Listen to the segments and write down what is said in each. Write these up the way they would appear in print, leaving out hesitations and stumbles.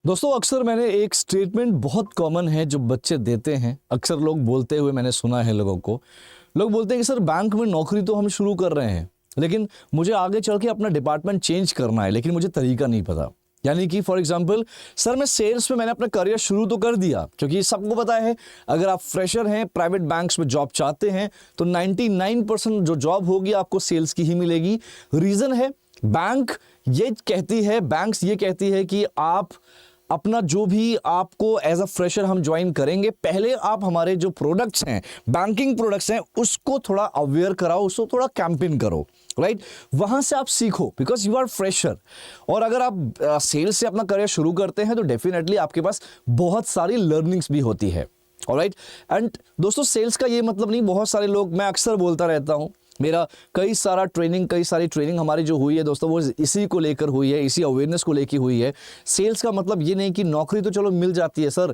दोस्तों अक्सर मैंने एक स्टेटमेंट बहुत कॉमन है जो बच्चे देते हैं, अक्सर लोग बोलते हुए मैंने सुना है लोगों को। लोग बोलते हैं कि सर बैंक में नौकरी तो हम शुरू कर रहे हैं, लेकिन मुझे आगे चल के अपना डिपार्टमेंट चेंज करना है, लेकिन मुझे तरीका नहीं पता। यानी कि फॉर एग्जांपल सर मैं सेल्स में मैंने अपना करियर शुरू तो कर दिया, क्योंकि सबको पता है अगर आप फ्रेशर हैं, प्राइवेट बैंक्स में जॉब चाहते हैं तो 99% जो जॉब होगी आपको सेल्स की ही मिलेगी। रीज़न है बैंक्स ये कहती है कि आप अपना जो भी आपको एज अ फ्रेशर हम ज्वाइन करेंगे, पहले आप हमारे जो प्रोडक्ट्स हैं, बैंकिंग प्रोडक्ट्स हैं, उसको थोड़ा अवेयर कराओ, उसको थोड़ा कैंपेन करो, राइट। वहां से आप सीखो बिकॉज यू आर फ्रेशर। और अगर आप सेल्स से अपना करियर शुरू करते हैं तो डेफिनेटली आपके पास बहुत सारी लर्निंग्स भी होती है, ऑलराइट। एंड दोस्तों सेल्स का ये मतलब नहीं, बहुत सारे लोग, मैं अक्सर बोलता रहता हूं, मेरा कई सारी ट्रेनिंग हमारी जो हुई है दोस्तों वो इसी को लेकर हुई है, इसी अवेयरनेस को लेकर हुई है। सेल्स का मतलब ये नहीं कि नौकरी तो चलो मिल जाती है सर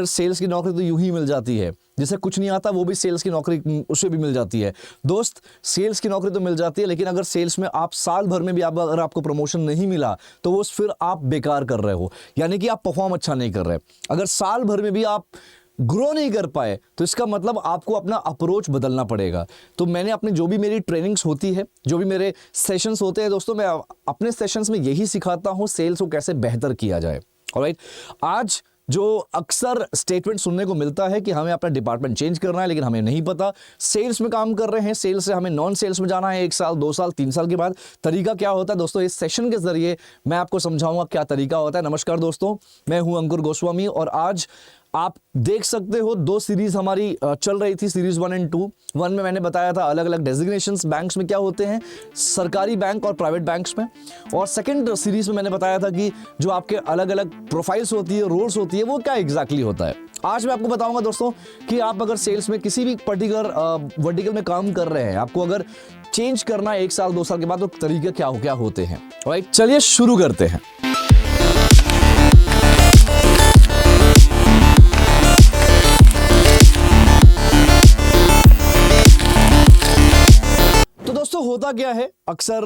सेल्स की नौकरी तो यूं ही मिल जाती है, जिसे कुछ नहीं आता वो भी सेल्स की नौकरी उसे भी मिल जाती है। दोस्त सेल्स की नौकरी तो मिल जाती है, लेकिन अगर सेल्स में आप साल भर में भी अगर आपको प्रमोशन नहीं मिला तो वो फिर आप बेकार कर रहे हो, यानी कि आप परफॉर्म अच्छा नहीं कर रहे। अगर साल भर में भी आप ग्रो नहीं कर पाए तो इसका मतलब आपको अपना अप्रोच बदलना पड़ेगा। तो मैंने अपनी जो भी मेरी ट्रेनिंग्स होती है, जो भी मेरे सेशंस होते हैं दोस्तों, मैं अपने सेशंस में यही सिखाता हूं सेल्स को कैसे बेहतर किया जाए, ऑलराइट। आज जो अक्सर स्टेटमेंट सुनने को मिलता है कि हमें अपना डिपार्टमेंट चेंज करना है, लेकिन हमें नहीं पता, सेल्स में काम कर रहे हैं, सेल्स से हमें नॉन सेल्स में जाना है 1 साल 2 साल 3 साल के बाद। तरीका क्या होता है दोस्तों, इस सेशन के जरिए मैं आपको समझाऊंगा क्या तरीका होता है। नमस्कार दोस्तों, मैं हूं अंकुर गोस्वामी और आज आप देख सकते हो 2 सीरीज हमारी चल रही थी, सीरीज 1 एंड 2। 1 में मैंने बताया था अलग अलग डेजिग्नेशंस बैंक्स में क्या होते हैं, सरकारी बैंक और प्राइवेट बैंक्स में। और सेकंड सीरीज में मैंने बताया था कि जो आपके अलग अलग प्रोफाइल्स होती है, रोल्स होती है, वो क्या एग्जैक्टली होता है। आज मैं आपको बताऊंगा दोस्तों कि आप अगर सेल्स में किसी भी पर्टिकुलर वर्टिकल में काम कर रहे हैं, आपको अगर चेंज करना है 1 साल 2 साल के बाद, तो तरीके क्या होते हैं, राइट। चलिए शुरू करते हैं। दोस्तों होता क्या है, अक्सर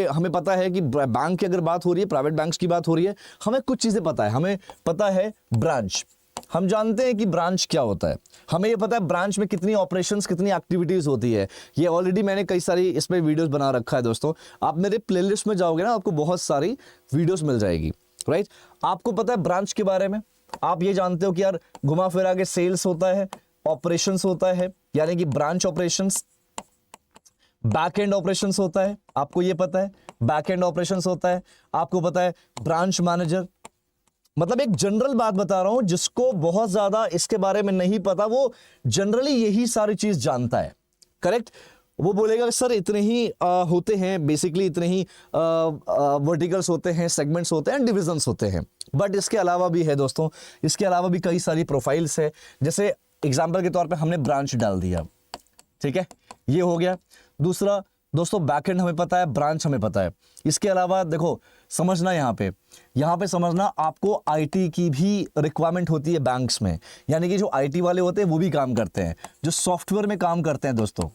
हमें पता है कि बैंक की अगर बात हो रही है, प्राइवेट बैंक्स की बात हो रही है, हमें कुछ चीजें पता है। हमें पता है ब्रांच, हम जानते हैं कि ब्रांच क्या होता है, हमें ये पता है ब्रांच में कितनी ऑपरेशंस, कितनी एक्टिविटीज होती है। ये ऑलरेडी मैंने कई सारी इसमें वीडियोस बना रखा है दोस्तों। आप मेरे प्लेलिस्ट में जाओगे ना, आपको बहुत सारी वीडियोस मिल जाएगी, राइट। आपको पता है ब्रांच के बारे में, आप ये जानते हो कि यार घुमा फिरा के सेल्स होता है, ऑपरेशंस होता है, यानी कि branch operations, back and operations होता है, आपको ये पता है बैक एंड ऑपरेशंस होता है। आपको पता है ब्रांच मैनेजर, मतलब एक जनरल बात बता रहा हूं, जिसको बहुत ज्यादा इसके बारे में नहीं पता वो जनरली यही सारी चीज जानता है, करेक्ट। वो बोलेगा सर इतने ही होते हैं, बेसिकली इतने ही वर्टिकल्स होते हैं, सेगमेंट्स होते हैं, डिविजन्स होते हैं। बट इसके अलावा भी है दोस्तों, इसके अलावा भी कई सारी प्रोफाइल्स है। जैसे एग्जाम्पल के तौर पर हमने ब्रांच डाल दिया, ठीक है, ये हो गया। दूसरा दोस्तों बैकएंड हमें पता है, ब्रांच हमें पता है। इसके अलावा देखो समझना, यहाँ पे समझना, आपको आईटी की भी रिक्वायरमेंट होती है बैंक्स में, यानी कि जो आईटी वाले होते हैं वो भी काम करते हैं, जो सॉफ्टवेयर में काम करते हैं दोस्तों,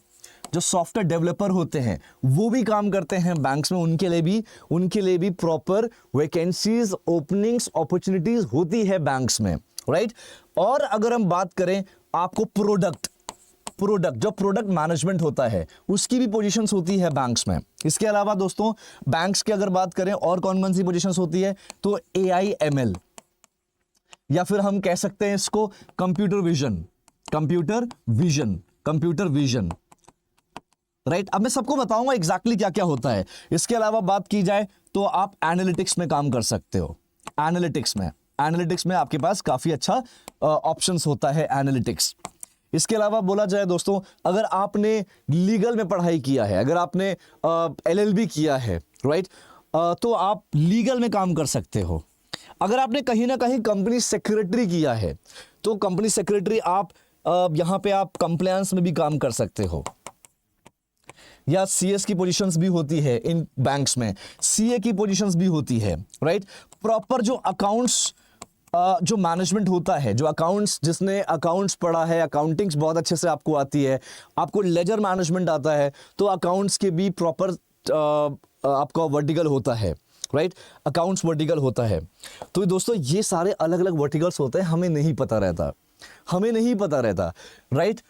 जो सॉफ्टवेयर डेवलपर होते हैं वो भी काम करते हैं बैंक्स में, उनके लिए भी प्रॉपर वैकेंसीज, ओपनिंग्स, अपॉर्चुनिटीज होती है बैंक्स में, राइट। और अगर हम बात करें आपको प्रोडक्ट जो प्रोडक्ट मैनेजमेंट होता है, उसकी भी पोजीशंस होती है बैंक्स में। इसके अलावा दोस्तों बैंक्स की अगर बात करें और कौन सी पोजीशंस होती है, तो AIML, या फिर हम कह सकते हैं इसको कंप्यूटर विजन, राइट। अब मैं सबको बताऊंगा एग्जैक्टली क्या क्या होता है। इसके अलावा बात की जाए तो आप एनालिटिक्स में काम कर सकते हो। एनालिटिक्स में आपके पास काफी अच्छा ऑप्शंस होता है एनालिटिक्स। इसके अलावा बोला जाए दोस्तों, अगर आपने लीगल में पढ़ाई किया है, अगर आपने LLB किया है, राइट, तो आप लीगल में काम कर सकते हो। अगर आपने कहीं ना कहीं कंपनी सेक्रेटरी किया है, तो कंपनी सेक्रेटरी आप यहां पे आप कंप्लायंस में भी काम कर सकते हो, या CS की पोजीशंस भी होती है इन बैंक्स में, CA की पोजीशंस भी होती है, राइट। प्रॉपर जो अकाउंट्स जो मैनेजमेंट होता है, जो अकाउंट्स, जिसने अकाउंट्स पढ़ा है, अकाउंटिंग्स बहुत अच्छे से आपको आती है, आपको लेजर मैनेजमेंट आता है, तो अकाउंट्स के भी प्रॉपर आपका वर्टिकल होता है, राइट, अकाउंट्स वर्टिकल होता है। तो दोस्तों ये सारे अलग अलग वर्टिकल्स होते हैं, हमें नहीं पता रहता, राइट।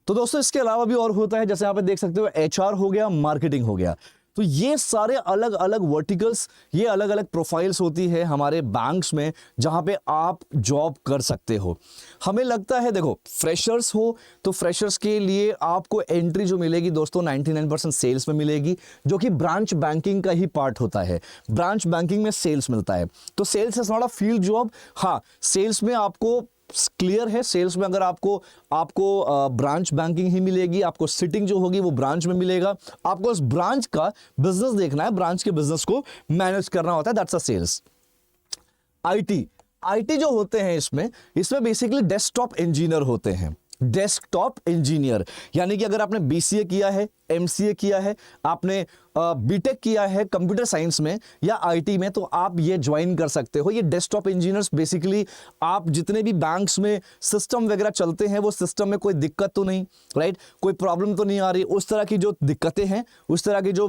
तो दोस्तों इसके अलावा भी और होता है, जैसे यहाँ पे देख सकते हो एचआर हो गया, मार्केटिंग हो गया। तो ये सारे अलग अलग वर्टिकल्स, ये अलग अलग प्रोफाइल्स होती है हमारे बैंक्स में, जहां पे आप जॉब कर सकते हो। हमें लगता है देखो फ्रेशर्स हो तो फ्रेशर्स के लिए आपको एंट्री जो मिलेगी दोस्तों 99% सेल्स में मिलेगी, जो कि ब्रांच बैंकिंग का ही पार्ट होता है। ब्रांच बैंकिंग में सेल्स मिलता है, तो sales is not a field job. हाँ, सेल्स में आपको क्लियर है, सेल्स में अगर आपको ब्रांच बैंकिंग ही मिलेगी, आपको सिटिंग जो होगी वो ब्रांच में मिलेगा, आपको उस ब्रांच का बिजनेस देखना है, ब्रांच के बिजनेस को मैनेज करना होता है, दैट्स अ सेल्स। आईटी जो होते हैं इसमें बेसिकली डेस्कटॉप इंजीनियर होते हैं। डेस्कटॉप इंजीनियर यानी कि अगर आपने बीसीए किया है, एमसीए किया है, आपने बीटेक किया है कंप्यूटर साइंस में या आईटी में, तो आप ये ज्वाइन कर सकते हो। ये डेस्कटॉप इंजीनियर्स बेसिकली आप जितने भी बैंक्स में सिस्टम वगैरह चलते हैं, वो सिस्टम में कोई दिक्कत तो नहीं, राइट, कोई प्रॉब्लम तो नहीं आ रही, उस तरह की जो दिक्कतें हैं, उस तरह की जो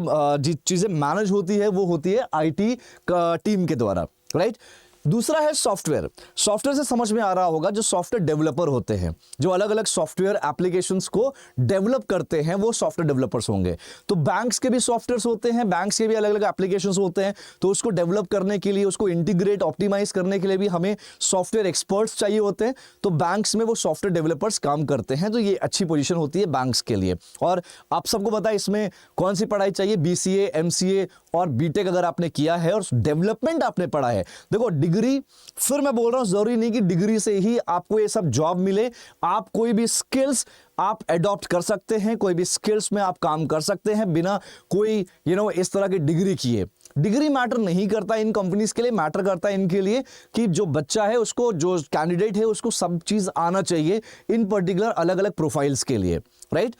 चीजें मैनेज होती है वो होती है आईटी टीम के द्वारा, राइट। दूसरा है सॉफ्टवेयर। सॉफ्टवेयर से समझ में आ रहा होगा, जो सॉफ्टवेयर डेवलपर होते हैं, जो अलग अलग सॉफ्टवेयर एप्लीकेशंस को डेवलप करते हैं, वो सॉफ्टवेयर डेवलपर्स होंगे। तो बैंक्स के भी सॉफ्टवेयर्स होते हैं, बैंक्स के भी अलग अलग एप्लीकेशंस होते हैं, तो उसको डेवलप करने के लिए, उसको इंटीग्रेट ऑप्टिमाइज करने के लिए भी हमें सॉफ्टवेयर एक्सपर्ट्स चाहिए होते हैं। तो बैंक्स में वो सॉफ्टवेयर डेवलपर्स काम करते हैं, तो ये अच्छी पोजीशन होती है बैंक्स के लिए। और आप सबको पता है इसमें कौन सी पढ़ाई चाहिए, बीसीए, एमसीए और बीटेक अगर आपने किया है और डेवलपमेंट आपने पढ़ा है। देखो डिग्री, फिर मैं बोल रहा हूं जरूरी नहीं कि डिग्री से ही आपको ये सब जॉब मिले, आप कोई भी स्किल्स आप एडॉप्ट कर सकते हैं, कोई भी स्किल्स में आप काम कर सकते हैं बिना कोई इस तरह की डिग्री किए। डिग्री मैटर नहीं करता इन कंपनीज के लिए, मैटर करता है इनके लिए कि जो बच्चा है उसको, जो कैंडिडेट है उसको सब चीज आना चाहिए, इन पर्टिकुलर अलग अलग प्रोफाइल्स के लिए, राइट।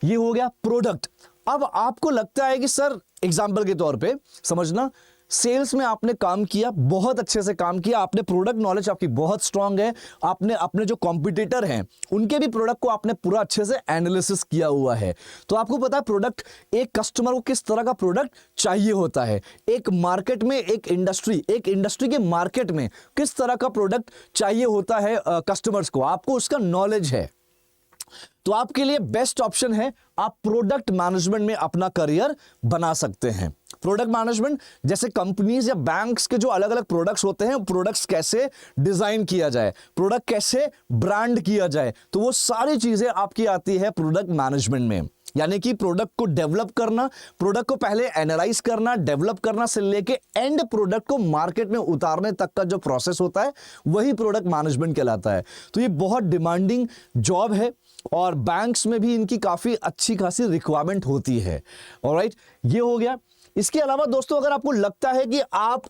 ये हो गया प्रोडक्ट। अब आपको लगता है कि सर, एग्जाम्पल के तौर पे समझना, सेल्स में आपने काम किया, बहुत अच्छे से काम किया, आपने प्रोडक्ट नॉलेज आपकी बहुत स्ट्रांग है, आपने अपने जो कॉम्पिटिटर हैं उनके भी प्रोडक्ट को आपने पूरा अच्छे से एनालिसिस किया हुआ है। तो आपको पता है प्रोडक्ट, एक कस्टमर को किस तरह का प्रोडक्ट चाहिए होता है, एक मार्केट में, एक इंडस्ट्री के मार्केट में किस तरह का प्रोडक्ट चाहिए होता है कस्टमर्स को, आपको उसका नॉलेज है। तो आपके लिए बेस्ट ऑप्शन है, आप प्रोडक्ट मैनेजमेंट में अपना करियर बना सकते हैं। प्रोडक्ट मैनेजमेंट, जैसे कंपनीज या बैंक्स के जो अलग अलग प्रोडक्ट्स होते हैं, प्रोडक्ट्स कैसे डिजाइन किया जाए, प्रोडक्ट कैसे ब्रांड किया जाए, तो वो सारी चीजें आपकी आती है प्रोडक्ट मैनेजमेंट में। यानी कि प्रोडक्ट को डेवलप करना, प्रोडक्ट को पहले एनालाइज करना, डेवलप करना से लेके एंड प्रोडक्ट को मार्केट में उतारने तक का जो प्रोसेस होता है, वही प्रोडक्ट मैनेजमेंट कहलाता है। तो ये बहुत डिमांडिंग जॉब है और बैंक्स में भी इनकी काफी अच्छी खासी रिक्वायरमेंट होती है। ऑलराइट, ये हो गया। इसके अलावा दोस्तों, अगर आपको लगता है कि आप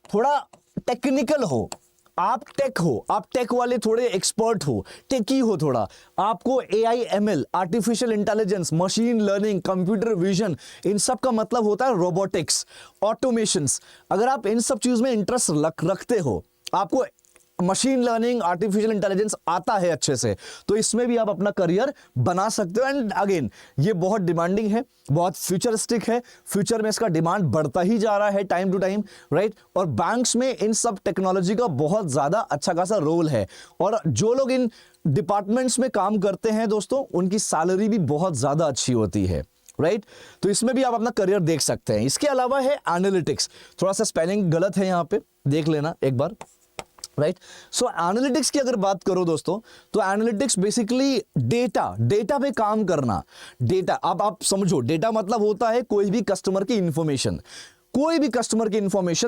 थोड़ा टेक्निकल हो, आप टेक वाले थोड़े एक्सपर्ट हो, टेकी हो थोड़ा, आपको AI, ML, artificial intelligence, machine learning, computer vision, इन सब का मतलब होता है रोबोटिक्स, ऑटोमेशंस, अगर आप इन सब चीज में इंटरेस्ट रखते हो, आपको मशीन लर्निंग, आर्टिफिशियल इंटेलिजेंस आता है अच्छे से, तो इसमें भी आप अपना करियर बना सकते हो। एंड अगेन ये बहुत डिमांडिंग है, बहुत फ्यूचरिस्टिक है, फ्यूचर में इसका डिमांड बढ़ता ही जा रहा है टाइम टू टाइम, राइट। और बैंक्स में इन सब टेक्नोलॉजी का बहुत ज्यादा अच्छा खासा रोल है, और जो लोग इन डिपार्टमेंट्स में काम करते हैं दोस्तों, उनकी सैलरी भी बहुत ज्यादा अच्छी होती है, राइट। तो इसमें भी आप अपना करियर देख सकते हैं। इसके अलावा है एनालिटिक्स, थोड़ा सा स्पेलिंग गलत है यहां पे, देख लेना एक बार, राइट। सो एनालिटिक्स की अगर बात करो दोस्तों, तो एनालिटिक्स बेसिकली डेटा पे काम करना। डेटा, अब आप समझो, डेटा मतलब होता है कोई भी कस्टमर की information,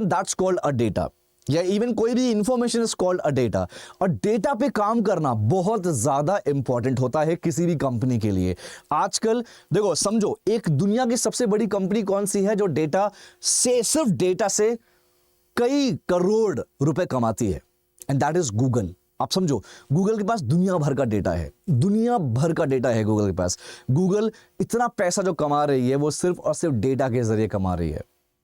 that's called a data, या इवन कोई भी information is called a data. और डेटा पे काम करना बहुत ज्यादा इंपॉर्टेंट होता है किसी भी कंपनी के लिए। आजकल देखो, समझो, एक दुनिया की सबसे बड़ी कंपनी कौन सी है जो डेटा से, सिर्फ डेटा से कई करोड़ रुपए कमाती है, एंड दैट इज गूगल। आप समझो, गूगल के पास दुनिया भर का डेटा है, गूगल के पास। गूगल इतना पैसा जो कमा रही है, वो सिर्फ और सिर्फ डेटा के जरिए कमा रही है,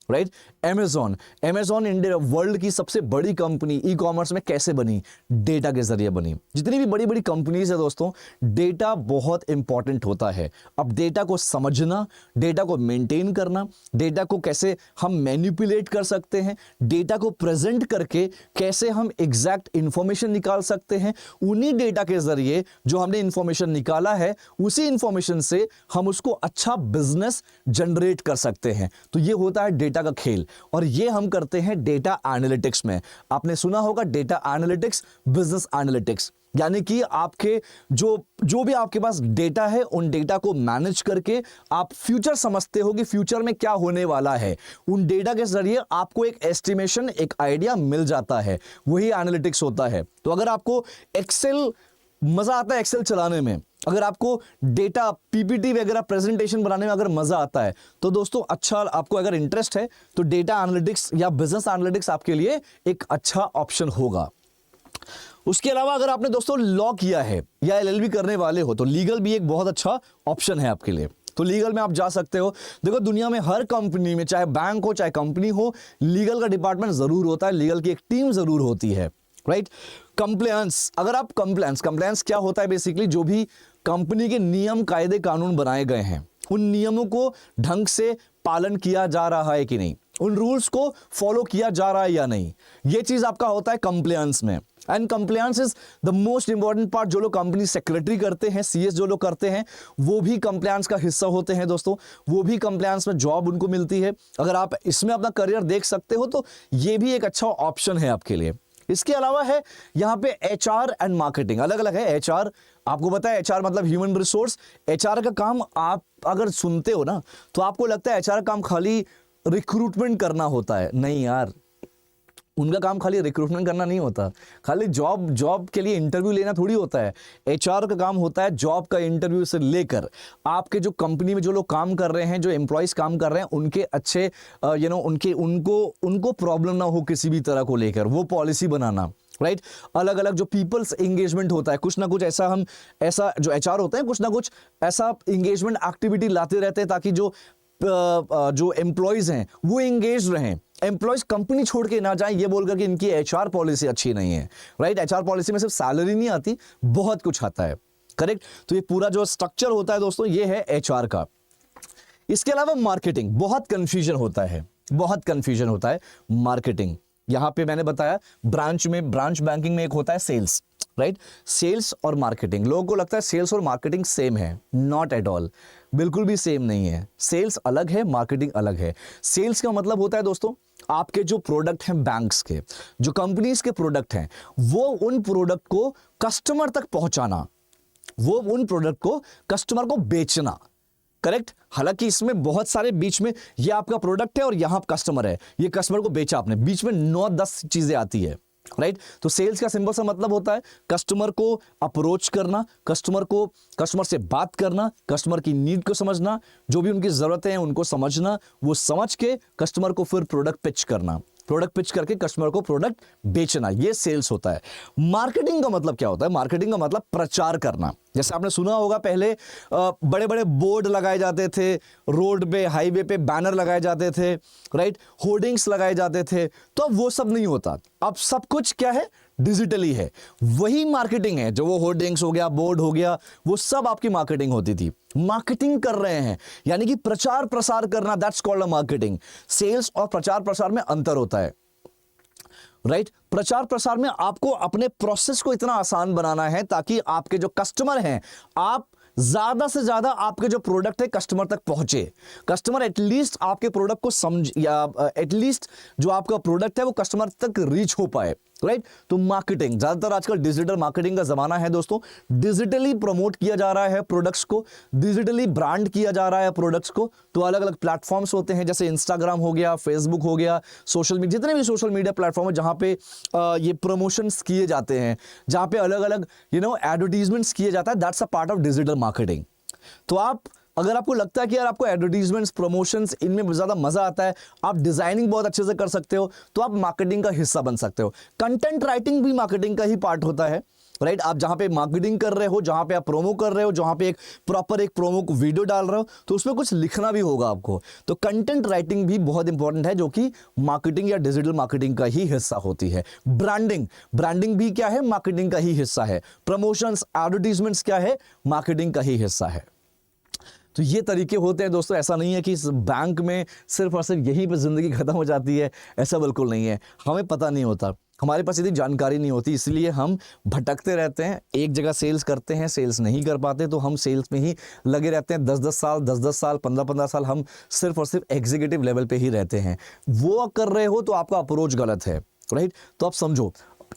राइट। अमेजॉन इंडिया वर्ल्ड की सबसे बड़ी कंपनी ई कॉमर्स में कैसे बनी? डेटा के जरिए बनी। जितनी भी बड़ी बड़ी कंपनीज है दोस्तों, डेटा बहुत इंपॉर्टेंट होता है। अब डेटा को समझना, डेटा को मेंटेन करना, डेटा को कैसे हम मैनिपुलेट कर सकते हैं, डेटा को प्रेजेंट करके कैसे हम एग्जैक्ट इंफॉर्मेशन निकाल सकते हैं, उन्हीं डेटा के जरिए जो हमने इंफॉर्मेशन निकाला है उसी इंफॉर्मेशन से हम उसको अच्छा बिजनेस जनरेट कर सकते हैं। तो ये होता है डेटा का खेल, और ये हम करते हैं डेटा एनालिटिक्स में। आपने सुना होगा डेटा एनालिटिक्स, बिजनेस एनालिटिक्स, यानी कि आपके जो भी आपके पास डेटा है उन डेटा को मैनेज करके आप फ्यूचर समझते हो कि फ्यूचर में क्या होने वाला है। उन डेटा के जरिए आपको एक एस्टिमेशन, एक आइडिया मिल जाता है, वही एनालिटिक्स होता है। तो अगर आपको एक्सेल मजा आता है, एक्सेल चलाने में, अगर आपको डेटा पीपीटी वगैरह प्रेजेंटेशन बनाने में अगर मजा आता है, तो दोस्तों अच्छा, आपको अगर इंटरेस्ट है तो डेटा एनालिटिक्स या बिजनेस एनालिटिक्स आपके लिए एक अच्छा ऑप्शन होगा। उसके अलावा अगर आपने दोस्तों लॉ किया है या एलएलबी करने वाले हो तो लीगल भी एक बहुत अच्छा ऑप्शन है आपके लिए। तो लीगल में आप जा सकते हो। देखो दुनिया में हर कंपनी में, चाहे बैंक हो चाहे कंपनी हो, लीगल का डिपार्टमेंट जरूर होता है, लीगल की एक टीम जरूर होती है, राइट। कंप्लायंस, अगर आप कंप्लायंस क्या होता है? बेसिकली जो भी कंपनी के नियम, कायदे, कानून बनाए गए हैं, उन नियमों को ढंग से पालन किया जा रहा है कि नहीं, उन रूल्स को फॉलो किया जा रहा है या नहीं, ये चीज आपका होता है कंप्लायंस में। And compliance is the most important part. जो लोग कंपनी सेक्रेटरी करते हैं, सीएस जो लोग करते हैं, वो भी कंप्लायंस का हिस्सा होते हैं दोस्तों। वो भी कंप्लायंस में जॉब उनको मिलती है। अगर आप इसमें अपना करियर देख सकते हो तो ये भी एक अच्छा ऑप्शन है आपके लिए। इसके अलावा है यहाँ पे एचआर एंड मार्केटिंग, अलग अलग है। एचआर, आपको पता है एचआर मतलब ह्यूमन रिसोर्स। एचआर का काम आप अगर सुनते हो ना तो आपको लगता है एचआर का काम खाली रिक्रूटमेंट करना होता है। नहीं यार, उनका काम खाली रिक्रूटमेंट करना नहीं होता, खाली जॉब के लिए इंटरव्यू लेना थोड़ी होता है। एचआर का काम होता है जॉब का इंटरव्यू से लेकर आपके जो कंपनी में जो लोग काम कर रहे हैं, जो एम्प्लॉयज काम कर रहे हैं, उनके अच्छे उनको प्रॉब्लम ना हो किसी भी तरह को लेकर, वो पॉलिसी बनाना, राइट। अलग अलग जो पीपल्स एंगेजमेंट होता है, कुछ ना कुछ ऐसा जो एचआर होते हैं, कुछ ना कुछ ऐसा एंगेजमेंट एक्टिविटी लाते रहते हैं ताकि जो एम्प्लॉयज हैं वो एंगेज रहें, एम्प्लॉयज कंपनी छोड़ के ना जाएं ये बोलकर कि इनकी एचआर पॉलिसी अच्छी नहीं है, राइट। एचआर पॉलिसी में सिर्फ सैलरी नहीं आती, बहुत कुछ आता है, करेक्ट। तो ये पूरा जो स्ट्रक्चर होता है दोस्तों, ये है एचआर का। इसके अलावा मार्केटिंग, बहुत कंफ्यूजन होता है मार्केटिंग। यहां पे मैंने बताया ब्रांच बैंकिंग में एक होता है सेल्स, राइट। सेल्स और मार्केटिंग, लोगों को लगता है सेल्स और मार्केटिंग सेम है, नॉट एट ऑल, बिल्कुल भी सेम नहीं है। सेल्स अलग है, मार्केटिंग अलग है। सेल्स का मतलब होता है दोस्तों, आपके जो प्रोडक्ट हैं, बैंक्स के जो कंपनीज के प्रोडक्ट हैं, वो उन प्रोडक्ट को कस्टमर तक पहुंचाना, वो उन प्रोडक्ट को कस्टमर को बेचना, करेक्ट। हालांकि इसमें बहुत सारे बीच में, ये आपका प्रोडक्ट है और यहां कस्टमर है, ये कस्टमर को बेचा आपने, बीच में 9-10 चीजें आती है, राइट। तो सेल्स का सिंपल सा मतलब होता है कस्टमर को अप्रोच करना, कस्टमर से बात करना, कस्टमर की नीड को समझना, जो भी उनकी जरूरतें हैं उनको समझना, वो समझ के कस्टमर को फिर प्रोडक्ट पिच करना, प्रोडक्ट पिच करके कस्टमर को प्रोडक्ट बेचना, ये सेल्स होता है। मार्केटिंग का मतलब क्या होता है? मार्केटिंग का मतलब प्रचार करना। जैसे आपने सुना होगा पहले बड़े बड़े बोर्ड लगाए जाते थे, रोड पे, हाईवे पे बैनर लगाए जाते थे, राइट, होर्डिंग्स लगाए जाते थे। तो अब वो सब नहीं होता, अब सब कुछ क्या है? डिजिटली है। वही मार्केटिंग है, जो वो होर्डिंग्स हो गया, बोर्ड हो गया, वो सब आपकी मार्केटिंग होती थी। मार्केटिंग कर रहे हैं यानी कि प्रचार प्रसार करना, that's called a marketing. Sales और प्रचार प्रसार में अंतर होता है, राइट। प्रचार प्रसार में आपको अपने प्रोसेस को इतना आसान बनाना है ताकि आपके जो कस्टमर हैं, आप ज्यादा से ज्यादा आपके जो प्रोडक्ट है कस्टमर तक पहुंचे, कस्टमर एटलीस्ट आपके प्रोडक्ट को समझ, या एटलीस्ट जो आपका प्रोडक्ट है वो कस्टमर तक रीच हो पाए, राइट। तो मार्केटिंग, ज्यादातर आजकल डिजिटल मार्केटिंग का जमाना है दोस्तों। डिजिटली प्रमोट किया जा रहा है प्रोडक्ट्स को, डिजिटली ब्रांड किया जा रहा है प्रोडक्ट्स को। तो अलग अलग प्लेटफॉर्म्स होते हैं, जैसे इंस्टाग्राम हो गया, फेसबुक हो गया, सोशल मीडिया, जितने भी सोशल मीडिया प्लेटफॉर्म है जहां पे ये प्रमोशंस किए जाते हैं, जहां पे अलग अलग एडवर्टीजमेंट्स किए जाता है, that's a part of digital marketing. तो अगर आपको लगता है कि यार आपको एडवर्टीजमेंट्स, प्रमोशंस, इनमें ज़्यादा मज़ा आता है, आप डिज़ाइनिंग बहुत अच्छे से कर सकते हो, तो आप मार्केटिंग का हिस्सा बन सकते हो। कंटेंट राइटिंग भी मार्केटिंग का ही पार्ट होता है। राइट। आप जहां पे मार्केटिंग कर रहे हो, जहां पे आप प्रोमो कर रहे हो, जहां पे एक प्रॉपर एक प्रोमो को वीडियो डाल रहे हो, तो उसमें कुछ लिखना भी होगा आपको। तो कंटेंट राइटिंग भी बहुत इंपॉर्टेंट है, जो कि मार्केटिंग या डिजिटल मार्केटिंग का ही हिस्सा होती है। ब्रांडिंग भी क्या है, मार्केटिंग का ही हिस्सा है। प्रमोशंस, एडवर्टीजमेंट्स क्या है, मार्केटिंग का ही हिस्सा है। तो ये तरीके होते हैं दोस्तों। ऐसा नहीं है कि इस बैंक में सिर्फ और सिर्फ यहीं पे ज़िंदगी ख़त्म हो जाती है, ऐसा बिल्कुल नहीं है। हमें पता नहीं होता, हमारे पास इतनी जानकारी नहीं होती, इसलिए हम भटकते रहते हैं। एक जगह सेल्स करते हैं, सेल्स नहीं कर पाते, तो हम सेल्स में ही लगे रहते हैं 10-10 साल, 10-10 साल, 15-15 साल हम सिर्फ और सिर्फ एग्जीक्यूटिव लेवल पे ही रहते हैं। वो कर रहे हो तो आपका अप्रोच गलत है, राइट। तो आप समझो,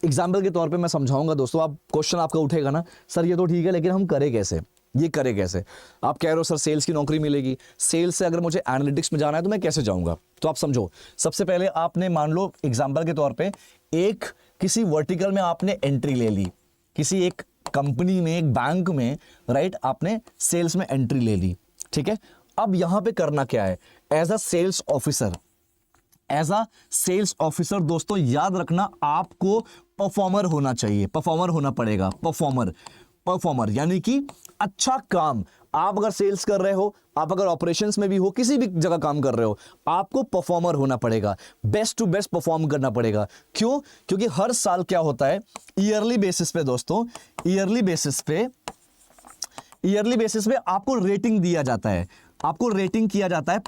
एग्जाम्पल के तौर पे मैं समझाऊंगा दोस्तों। आप क्वेश्चन आपका उठेगा ना, सर ये तो ठीक है, लेकिन हम करें कैसे, ये करें कैसे। आप कह रहे हो सर सेल्स की नौकरी मिलेगी, सेल्स से अगर मुझे एनालिटिक्स में जाना है तो मैं कैसे जाऊंगा। तो आप समझो, सबसे पहले आपने मान लो एग्जाम्पल के तौर पे एक किसी वर्टिकल में आपने एंट्री ले ली, किसी एक कंपनी में, एक बैंक में, राइट, आपने सेल्स में एंट्री ले ली, ठीक है। अब यहां पे करना क्या है, एज अ सेल्स ऑफिसर दोस्तों याद रखना, आपको परफॉर्मर होना चाहिए, परफॉर्मर होना पड़ेगा। परफॉर्मर यानी कि अच्छा काम। आप अगर सेल्स कर रहे हो, आप अगर ऑपरेशंस में भी हो, किसी भी जगह काम कर रहे हो, आपको परफॉर्मर होना पड़ेगा, बेस्ट टू बेस्ट परफॉर्म करना पड़ेगा। क्यों? क्योंकि हर साल क्या होता है, ईयरली बेसिस पे दोस्तों, ईयरली बेसिस पे आपको रेटिंग दिया जाता है। आपको रेटिंग किया जाता है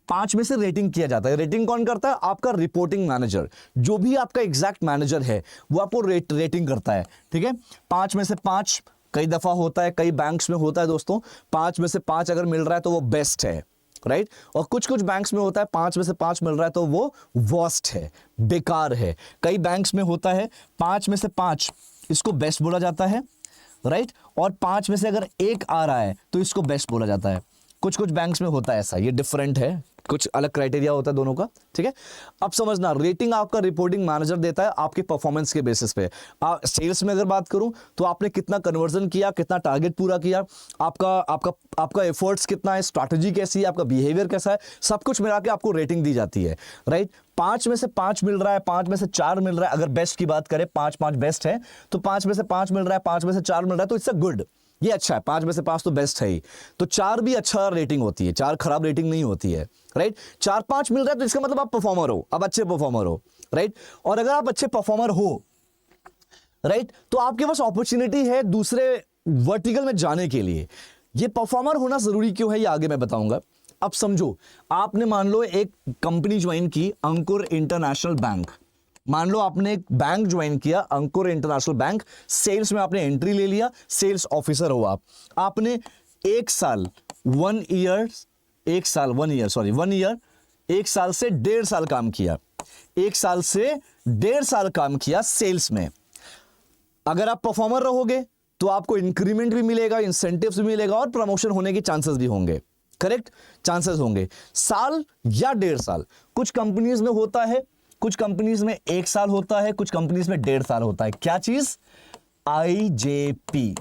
5 में से रेटिंग किया जाता है। रेटिंग कौन करता है? आपका रिपोर्टिंग मैनेजर, जो भी आपका एग्जैक्ट मैनेजर है, वो आपको रेटिंग करता है, ठीक है। 5 में से 5 कई दफा होता है, कई बैंक्स में होता है दोस्तों, 5 में से 5 अगर मिल रहा है तो वो बेस्ट है, राइट। और कुछ बैंक्स में होता है 5 में से 5 मिल रहा है तो वो वर्स्ट है, बेकार है। कई बैंक्स में होता है 5 में से 5 इसको बेस्ट बोला जाता है, राइट। और 5 में से अगर 1 आ रहा है तो इसको बेस्ट बोला जाता है। कुछ बैंक्स में होता है ऐसा, ये डिफरेंट है, कुछ अलग क्राइटेरिया होता है दोनों का, ठीक है। अब समझना, रेटिंग आपका रिपोर्टिंग मैनेजर देता है आपके परफॉर्मेंस के बेसिस पे। सेल्स में अगर बात करूं तो आपने कितना कन्वर्जन किया, कितना टारगेट पूरा किया, आपका एफर्ट्स कितना है, स्ट्रैटेजी कैसी है, आपका बिहेवियर कैसा है, सब कुछ मिला के आपको रेटिंग दी जाती है, राइट। 5 में से 5 मिल रहा है, 5 में से 4 मिल रहा है, अगर बेस्ट की बात करें, 5 बेस्ट है, तो 5 में से 5 मिल रहा है, 5 में से 4 मिल रहा है, तो इट्स अ गुड, ये अच्छा है। 5 में से 5 तो बेस्ट है ही, तो 4 भी अच्छा रेटिंग होती है, 4 खराब रेटिंग नहीं होती है, राइट। 4-5 मिल रहा है तो इसका मतलब आप परफॉर्मर हो, अब अच्छे परफॉर्मर हो, राइट। और अगर आप अच्छे परफॉर्मर हो, राइट, तो आपके पास अपॉर्चुनिटी है दूसरे वर्टिकल में जाने के लिए। ये परफॉर्मर होना जरूरी क्यों है, ये आगे मैं बताऊंगा। अब समझो, आपने मान लो एक कंपनी ज्वाइन की, अंकुर इंटरनेशनल बैंक। मान लो आपने एक बैंक ज्वाइन किया, अंकुर इंटरनेशनल बैंक, सेल्स में आपने एंट्री ले लिया, सेल्स ऑफिसर हो आप। आपने 1 साल 1 ईयर 1 साल 1 ईयर सॉरी 1 ईयर 1 साल से 1.5 साल काम किया, 1 साल से 1.5 साल काम किया सेल्स में। अगर आप परफॉर्मर रहोगे तो आपको इंक्रीमेंट भी मिलेगा, इंसेंटिव्स भी मिलेगा, और प्रमोशन होने के चांसेस भी होंगे, करेक्ट, चांसेस होंगे। साल या 1.5 साल, कुछ कंपनीज में होता है, कुछ कंपनीज में 1 साल होता है, कुछ कंपनीज में 1.5 साल होता है। क्या चीज? IJP,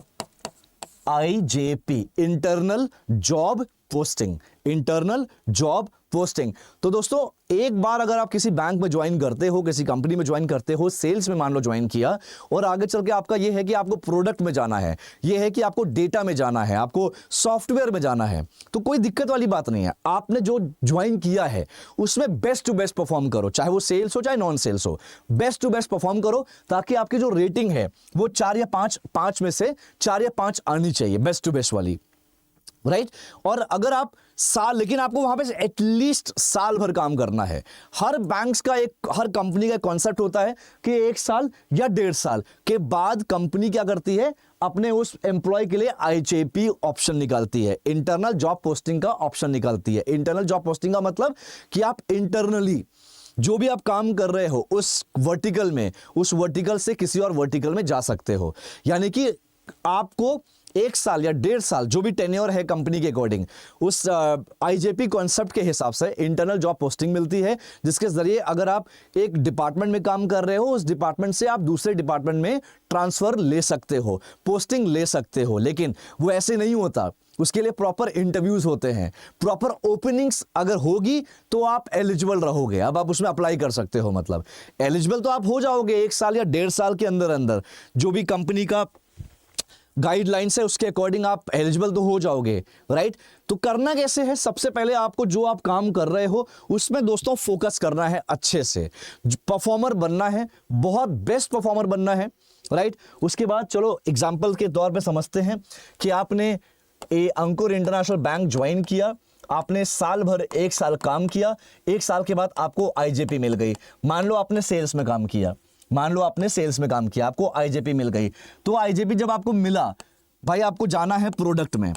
internal job posting, internal job posting. तो दोस्तों, एक बार अगर आप किसी बैंक में ज्वाइन करते हो, किसी कंपनी में ज्वाइन करते हो, सेल्स में मान लो ज्वाइन किया, और आगे चल के आपका यह है कि आपको प्रोडक्ट में जाना है, यह है कि आपको डेटा में जाना है, आपको सॉफ्टवेयर में जाना है, तो कोई दिक्कत वाली बात नहीं है। आपने जो ज्वाइन किया है उसमें बेस्ट टू बेस्ट परफॉर्म करो, चाहे वो सेल्स हो चाहे नॉन सेल्स हो, बेस्ट टू बेस्ट परफॉर्म करो, ताकि आपकी जो रेटिंग है वो 4 या 5 में से 4 या 5 आनी चाहिए, बेस्ट टू बेस्ट वाली, राइट। और अगर आप लेकिन आपको वहां पे एटलीस्ट साल भर काम करना है। हर बैंक्स का हर कंपनी का कॉन्सेप्ट होता है कि 1 साल या 1.5 साल के बाद कंपनी क्या करती है, अपने उस एम्प्लॉय के लिए आईजेपी ऑप्शन निकालती है, इंटरनल जॉब पोस्टिंग का ऑप्शन निकालती है। इंटरनल जॉब पोस्टिंग का मतलब कि आप इंटरनली जो भी आप काम कर रहे हो उस वर्टिकल में, उस वर्टिकल से किसी और वर्टिकल में जा सकते हो। यानी कि आपको 1 साल या 1.5 साल, जो भी टेन्योर है कंपनी के अकॉर्डिंग, उस आईजेपी कॉन्सेप्ट के हिसाब से इंटरनल जॉब पोस्टिंग मिलती है, जिसके जरिए अगर आप एक डिपार्टमेंट में काम कर रहे हो, उस डिपार्टमेंट से आप दूसरे डिपार्टमेंट में ट्रांसफर ले सकते हो, पोस्टिंग ले सकते हो। लेकिन वो ऐसे नहीं होता, उसके लिए प्रॉपर इंटरव्यूज होते हैं, प्रॉपर ओपनिंग्स अगर होगी तो आप एलिजिबल रहोगे। अब आप उसमें अप्लाई कर सकते हो, मतलब एलिजिबल तो आप हो जाओगे 1 साल या 1.5 साल के अंदर अंदर, जो भी कंपनी का गाइडलाइंस है उसके अकॉर्डिंग आप एलिजिबल तो हो जाओगे, राइट। तो करना कैसे है, सबसे पहले आपको जो आप काम कर रहे हो उसमें दोस्तों फोकस करना है, अच्छे से परफॉर्मर बनना है, बहुत बेस्ट परफॉर्मर बनना है, राइट। उसके बाद चलो एग्जांपल के तौर पे समझते हैं कि आपने अंकुर इंटरनेशनल बैंक ज्वाइन किया, आपने साल भर 1 साल काम किया, 1 साल के बाद आपको आईजेपी मिल गई। मान लो आपने सेल्स में काम किया, आपको आईजेपी मिल गई। तो आईजेपी जब आपको मिला भाई, आपको जाना है प्रोडक्ट में,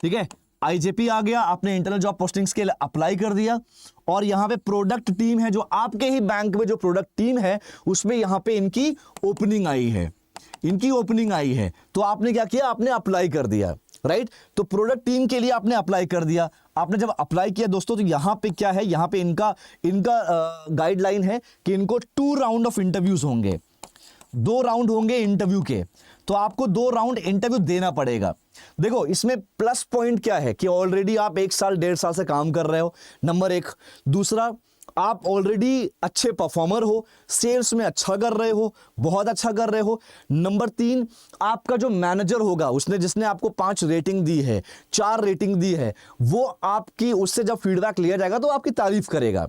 ठीक है। आईजेपी आ गया, आपने इंटरनल जॉब पोस्टिंग्स के लिए अप्लाई कर दिया, और यहां पे प्रोडक्ट टीम है, जो आपके ही बैंक में जो प्रोडक्ट टीम है उसमें यहां पे इनकी ओपनिंग आई है, तो आपने क्या किया, आपने अप्लाई कर दिया, राइट। तो प्रोडक्ट टीम के लिए आपने अप्लाई कर दिया। आपने जब अप्लाई किया दोस्तों, तो यहां पे क्या है, यहां पे इनका गाइडलाइन है कि इनको 2 राउंड ऑफ इंटरव्यूज होंगे, 2 राउंड होंगे इंटरव्यू के, तो आपको 2 राउंड इंटरव्यू देना पड़ेगा। देखो इसमें प्लस पॉइंट क्या है कि ऑलरेडी आप 1 साल 1.5 साल से काम कर रहे हो, नंबर 1। दूसरा, आप ऑलरेडी अच्छे परफॉर्मर हो, सेल्स में अच्छा कर रहे हो, बहुत अच्छा कर रहे हो। नंबर 3, आपका जो मैनेजर होगा, जिसने आपको 5 रेटिंग दी है, 4 रेटिंग दी है, वो आपकी, उससे जब फीडबैक लिया जाएगा तो आपकी तारीफ करेगा।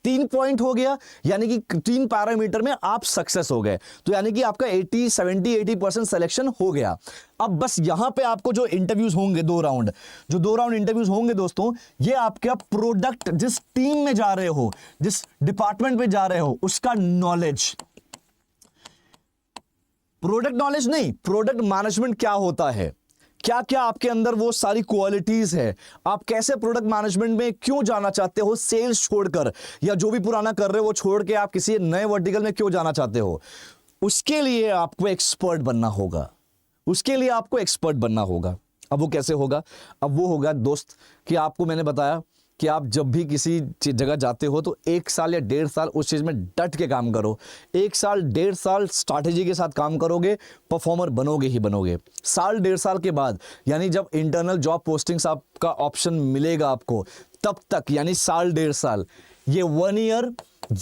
3 पॉइंट हो गया, यानी कि 3 पैरामीटर में आप सक्सेस हो गए, तो यानी कि आपका 80% सिलेक्शन हो गया। अब बस यहां पे आपको जो इंटरव्यूज होंगे, 2 राउंड इंटरव्यूज होंगे दोस्तों, ये आपका प्रोडक्ट, जिस टीम में जा रहे हो, जिस डिपार्टमेंट में जा रहे हो, उसका नॉलेज, प्रोडक्ट नॉलेज नहीं, प्रोडक्ट मैनेजमेंट क्या होता है, क्या क्या आपके अंदर वो सारी क्वालिटीज है, आप कैसे प्रोडक्ट मैनेजमेंट में क्यों जाना चाहते हो, सेल्स छोड़कर, या जो भी पुराना कर रहे हो वो छोड़ के आप किसी नए वर्टिकल में क्यों जाना चाहते हो, उसके लिए आपको एक्सपर्ट बनना होगा। अब वो कैसे होगा, अब वो होगा दोस्त कि आपको मैंने बताया कि आप जब भी किसी जगह जाते हो तो 1 साल या 1.5 साल उस चीज में डट के काम करो। 1 साल 1.5 साल स्ट्रैटेजी के साथ काम करोगे, परफॉर्मर बनोगे ही बनोगे। साल 1.5 साल के बाद, यानी जब इंटरनल जॉब पोस्टिंग्स आपका ऑप्शन मिलेगा आपको, तब तक, यानी साल 1.5 साल, ये 1 ईयर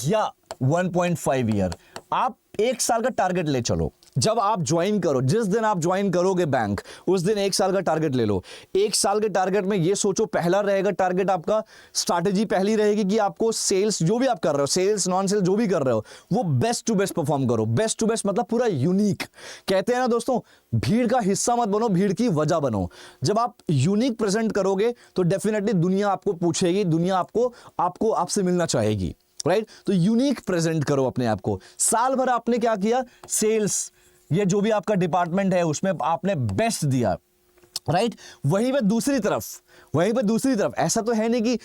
या 1.5 ईयर, आप 1 साल का टारगेट ले चलो। जब आप ज्वाइन करो, जिस दिन आप ज्वाइन करोगे बैंक, उस दिन 1 साल का टारगेट ले लो। 1 साल के टारगेट में ये सोचो, पहला रहेगा टारगेट आपका, स्ट्रैटेजी पहली रहेगी कि आपको सेल्स, जो भी आप कर रहे हो, सेल्स नॉन सेल्स जो भी कर रहे हो, वो बेस्ट टू बेस्ट परफॉर्म करो। बेस्ट टू बेस्ट मतलब पूरा यूनिक। कहते हैं ना दोस्तों, भीड़ का हिस्सा मत बनो, भीड़ की वजह बनो। जब आप यूनिक प्रेजेंट करोगे तो डेफिनेटली दुनिया आपको पूछेगी, दुनिया आपको आपसे मिलना चाहेगी, राइट। तो यूनिक प्रेजेंट करो अपने आप को। साल भर आपने क्या किया, सेल्स, ये जो भी आपका डिपार्टमेंट है उसमें आपने बेस्ट दिया, राइट। वहीं पे दूसरी तरफ ऐसा तो है नहीं कि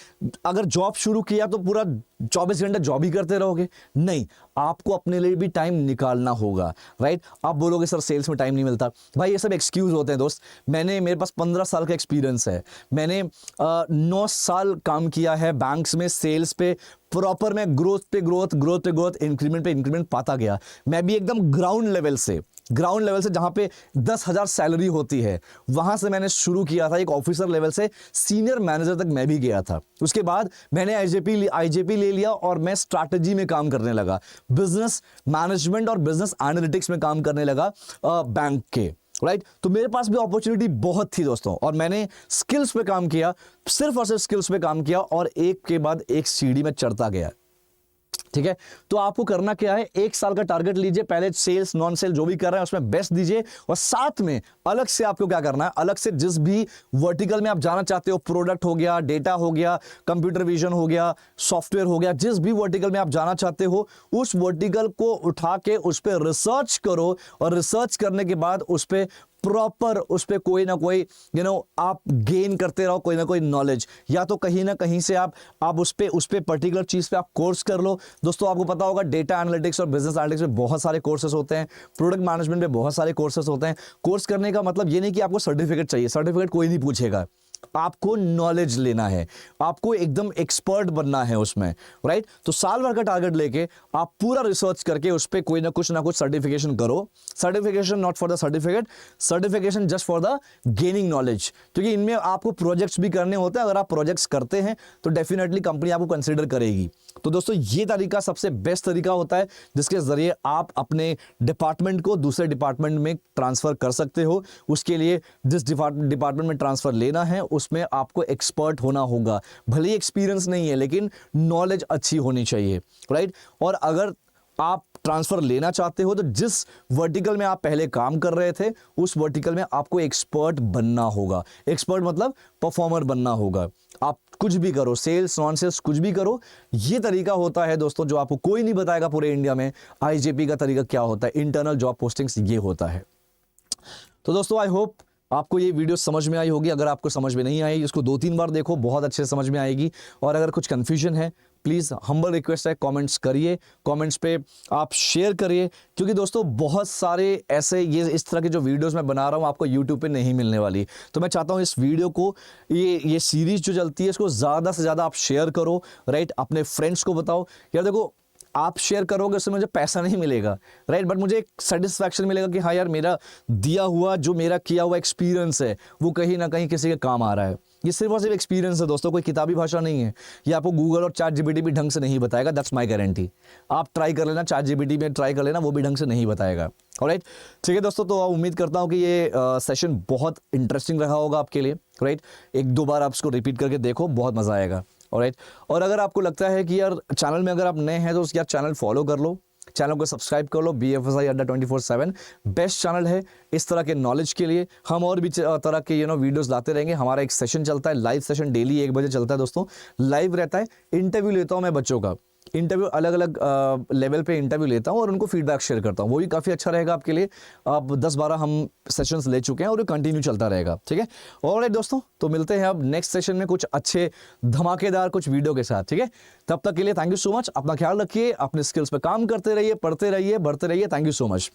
अगर जॉब शुरू किया तो पूरा 24 घंटे जॉब ही करते रहोगे, नहीं, आपको अपने लिए भी टाइम निकालना होगा, राइट। आप बोलोगे सर सेल्स में टाइम नहीं मिलता, भाई ये सब एक्सक्यूज होते हैं दोस्त। मेरे पास 15 साल का एक्सपीरियंस है, मैंने 9 साल काम किया है बैंक्स में, सेल्स पे प्रॉपर, मैं ग्रोथ पे ग्रोथ, इंक्रीमेंट पे इंक्रीमेंट पाता गया। मैं भी एकदम ग्राउंड लेवल से जहां पे 10,000 सैलरी होती है, वहां से मैंने शुरू किया था। एक ऑफिसर लेवल से सीनियर मैनेजर तक मैं भी गया था। उसके बाद मैंने आईजेपी ले लिया और मैं स्ट्रैटेजी में काम करने लगा, बिजनेस मैनेजमेंट और बिजनेस एनालिटिक्स में काम करने लगा बैंक के, राइट। तो मेरे पास भी अपॉर्चुनिटी बहुत थी दोस्तों, और मैंने स्किल्स पे काम किया, सिर्फ और सिर्फ स्किल्स पे काम किया, और एक के बाद एक सीढ़ी में चढ़ता गया, ठीक है। तो आपको करना क्या है, 1 साल का टारगेट लीजिए, पहले सेल्स नॉन सेल जो भी कर रहे हैं उसमें बेस्ट दीजिए, और साथ में अलग से आपको क्या करना है, अलग से जिस भी वर्टिकल में आप जाना चाहते हो, प्रोडक्ट हो गया, डेटा हो गया, कंप्यूटर विजन हो गया, सॉफ्टवेयर हो गया, जिस भी वर्टिकल में आप जाना चाहते हो, उस वर्टिकल को उठा के उस पर रिसर्च करो, और रिसर्च करने के बाद उस पर प्रॉपर, उस पे कोई ना कोई आप गेन करते रहो, कोई ना कोई नॉलेज, या तो कहीं ना कहीं से आप उस पे पर्टिकुलर चीज पे आप कोर्स कर लो। दोस्तों आपको पता होगा डेटा एनालिटिक्स और बिजनेस एनालिटिक्स में बहुत सारे कोर्सेज होते हैं, प्रोडक्ट मैनेजमेंट में बहुत सारे कोर्सेज होते हैं। कोर्स करने का मतलब ये नहीं कि आपको सर्टिफिकेट चाहिए, सर्टिफिकेट कोई नहीं पूछेगा, आपको नॉलेज लेना है, आपको एकदम एक्सपर्ट बनना है उसमें, राइट। तो साल भर का टारगेट लेके आप पूरा रिसर्च करके उस पर कोई ना कुछ सर्टिफिकेशन करो। Certification not for the certificate, certification just for the gaining knowledge, क्योंकि इनमें आपको प्रोजेक्ट्स भी करने होते हैं। अगर आप प्रोजेक्ट्स करते हैं तो डेफिनेटली कंपनी आपको कंसिडर करेगी। तो दोस्तों ये तरीका सबसे बेस्ट तरीका होता है जिसके जरिए आप अपने डिपार्टमेंट को दूसरे डिपार्टमेंट में ट्रांसफर कर सकते हो। उसके लिए जिस डिपार्टमेंट में ट्रांसफर लेना है उसमें आपको एक्सपर्ट होना होगा। भले ही एक्सपीरियंस नहीं है लेकिन नॉलेज अच्छी होनी चाहिए, राइट। और अगर आप ट्रांसफर लेना चाहते हो तो जिस वर्टिकल में आप पहले काम कर रहे थे उस वर्टिकल में आपको एक्सपर्ट बनना होगा। एक्सपर्ट मतलब परफॉर्मर बनना होगा। आप कुछ भी करो, सेल्स नॉन सेल्स कुछ भी करो, ये तरीका होता है दोस्तों जो आपको कोई नहीं बताएगा पूरे इंडिया में। आईजेपी का तरीका क्या होता है, इंटरनल जॉब पोस्टिंग्स, ये होता है। तो दोस्तों आई होप आपको ये वीडियो समझ में आई होगी। अगर आपको समझ में नहीं आई इसको 2-3 बार देखो, बहुत अच्छे से समझ में आएगी। और अगर कुछ कंफ्यूजन है प्लीज़ हम्बल रिक्वेस्ट है, कमेंट्स करिए, कमेंट्स पे आप शेयर करिए, क्योंकि दोस्तों बहुत सारे ऐसे ये इस तरह के जो वीडियोस मैं बना रहा हूँ आपको यूट्यूब पे नहीं मिलने वाली। तो मैं चाहता हूँ इस वीडियो को, ये सीरीज जो चलती है इसको ज़्यादा से ज़्यादा आप शेयर करो, राइट। अपने फ्रेंड्स को बताओ। यार देखो, आप शेयर करोगे उससे मुझे पैसा नहीं मिलेगा, राइट, बट मुझे एक सेटिस्फैक्शन मिलेगा कि हाँ यार मेरा दिया हुआ, जो मेरा किया हुआ एक्सपीरियंस है वो कहीं ना कहीं किसी के काम आ रहा है। ये सिर्फ और सिर्फ एक्सपीरियंस है दोस्तों, कोई किताबी भाषा नहीं है। ये आपको गूगल और चैट जीपीटी भी ढंग से नहीं बताएगा, दैट्स माय गारंटी। आप ट्राई कर लेना, चैट जीपीटी में ट्राई कर लेना, वो भी ढंग से नहीं बताएगा। ऑलराइट, ठीक है दोस्तों। तो उम्मीद करता हूँ कि ये सेशन बहुत इंटरेस्टिंग रहा होगा आपके लिए, राइट। 1-2 बार आप इसको रिपीट करके देखो, बहुत मजा आएगा। ऑलराइट, और अगर आपको लगता है कि यार चैनल में अगर आप नए हैं तो यार चैनल फॉलो कर लो, चैनल को सब्सक्राइब कर लो। BFSI अड्डा 24/7 बेस्ट चैनल है इस तरह के नॉलेज के लिए। हम और भी तरह के वीडियोस लाते रहेंगे। हमारा एक सेशन चलता है, लाइव सेशन डेली 1 बजे चलता है दोस्तों, लाइव रहता है। इंटरव्यू लेता हूं मैं बच्चों का, इंटरव्यू अलग अलग लेवल पे इंटरव्यू लेता हूं और उनको फीडबैक शेयर करता हूं, वो भी काफ़ी अच्छा रहेगा आपके लिए। अब 10-12 हम सेशंस ले चुके हैं और ये कंटिन्यू चलता रहेगा, ठीक है। ऑलराइट दोस्तों, तो मिलते हैं अब नेक्स्ट सेशन में कुछ अच्छे धमाकेदार कुछ वीडियो के साथ, ठीक है। तब तक के लिए थैंक यू सो मच। अपना ख्याल रखिए, अपने स्किल्स पे काम करते रहिए, पढ़ते रहिए, बढ़ते रहिए। Thank you so much.